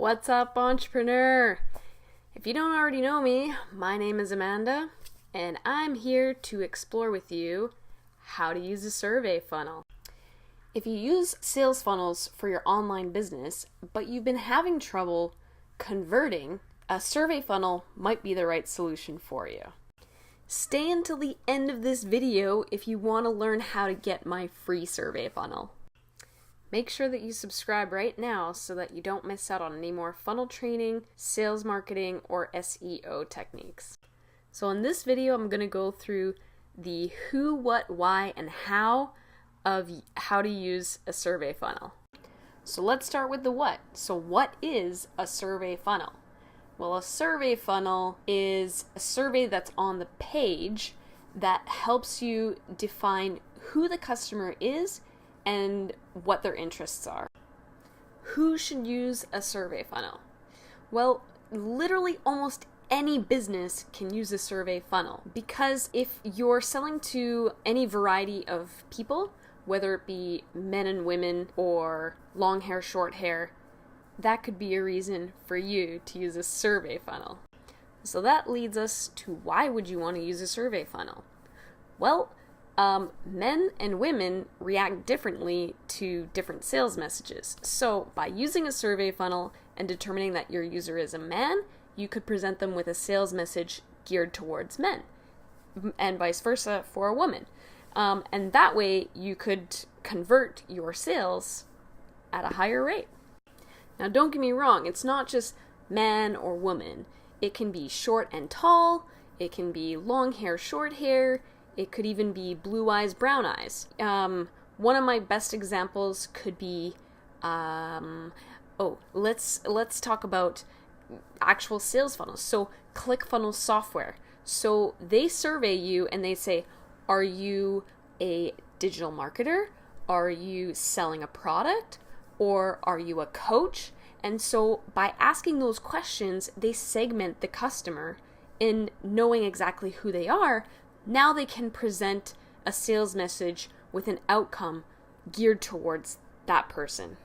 What's up, entrepreneur? If you don't already know me, my name is Amanda, and I'm here to explore with you how to use a survey funnel. If you use sales funnels for your online business, but you've been having trouble converting, a survey funnel might be the right solution for you. Stay until the end of this video if you want to learn how to get my free survey funnel. Make sure that you subscribe right now so that you don't miss out on any more funnel training, sales marketing, or SEO techniques. So in this video, I'm going to go through the who, what, why, and how of how to use a survey funnel. So let's start with the what. So what is a survey funnel? Well, a survey funnel is a survey that's on the page that helps you define who the customer is and what their interests are. Who should use a survey funnel? Well, literally almost any business can use a survey funnel, because if you're selling to any variety of people, whether it be men and women or long hair, short hair, that could be a reason for you to use a survey funnel. So that leads us to why would you want to use a survey funnel? Well, men and women react differently to different sales messages. So by using a survey funnel and determining that your user is a man, you could present them with a sales message geared towards men, and vice versa for a woman. And that way you could convert your sales at a higher rate. Now don't get me wrong, it's not just man or woman. It can be short and tall, it can be long hair, short hair, it could even be blue eyes, brown eyes. One of my best examples could be, let's talk about actual sales funnels. So ClickFunnels software. So they survey you and they say, are you a digital marketer? Are you selling a product? Or are you a coach? And so by asking those questions, they segment the customer in knowing exactly who they are. Now they can present a sales message with an outcome geared towards that person.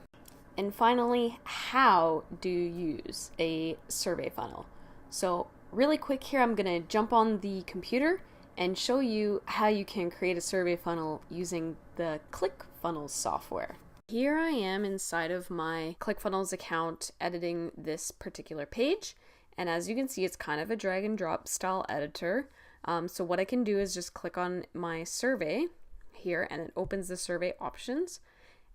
And finally, how do you use a survey funnel? So really quick here, I'm going to jump on the computer and show you how you can create a survey funnel using the ClickFunnels software. Here I am inside of my ClickFunnels account editing this particular page. And as you can see, it's kind of a drag and drop style editor. So what I can do is just click on my survey here and it opens the survey options.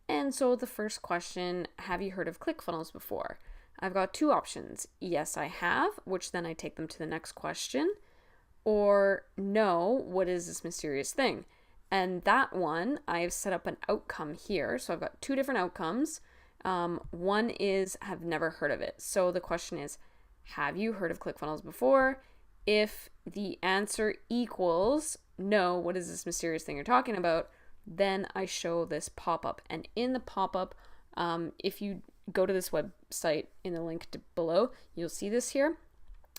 And so the first question, have you heard of ClickFunnels before? I've got two options. Yes, I have, which then I take them to the next question. Or no, what is this mysterious thing? And that one, I've set up an outcome here. So I've got two different outcomes. One is, have never heard of it. So the question is, have you heard of ClickFunnels before? If the answer equals no, what is this mysterious thing you're talking about? Then I show this pop-up. And in the pop-up, if you go to this website in the link below, you'll see this here.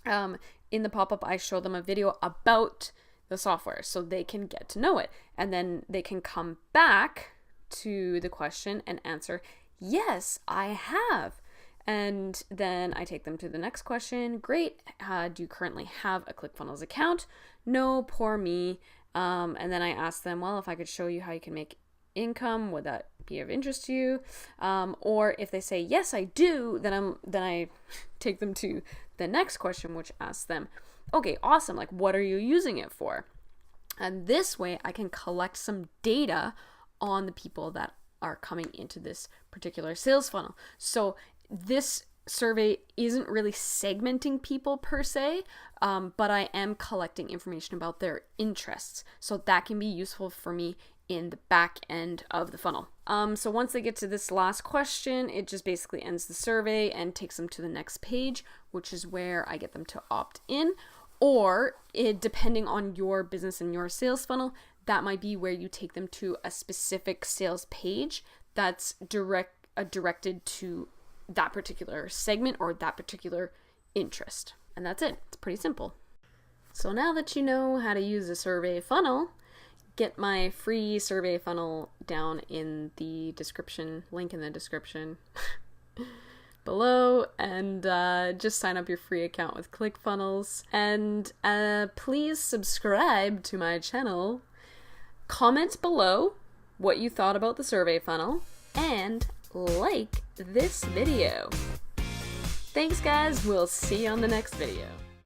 In the pop-up, I show them a video about the software so they can get to know it. And then they can come back to the question and answer, yes, I have. And then I take them to the next question. Great. Do you currently have a ClickFunnels account? No, poor me. And then I ask them, well, if I could show you how you can make income, would that be of interest to you? Or if they say, yes, I do, then I take them to the next question, which asks them, okay, awesome. Like, what are you using it for? And this way I can collect some data on the people that are coming into this particular sales funnel. So this survey isn't really segmenting people per se, but I am collecting information about their interests. So that can be useful for me in the back end of the funnel. So once they get to this last question, it just basically ends the survey and takes them to the next page, which is where I get them to opt in. Or depending on your business and your sales funnel, that might be where you take them to a specific sales page that's directed to that particular segment or that particular interest. And that's it. It's pretty simple. So now that you know how to use a survey funnel, get my free survey funnel down in the description, link in the description. below and just sign up your free account with ClickFunnels. And please subscribe to my channel. Comment below what you thought about the survey funnel and like this video. Thanks guys, we'll see you on the next video.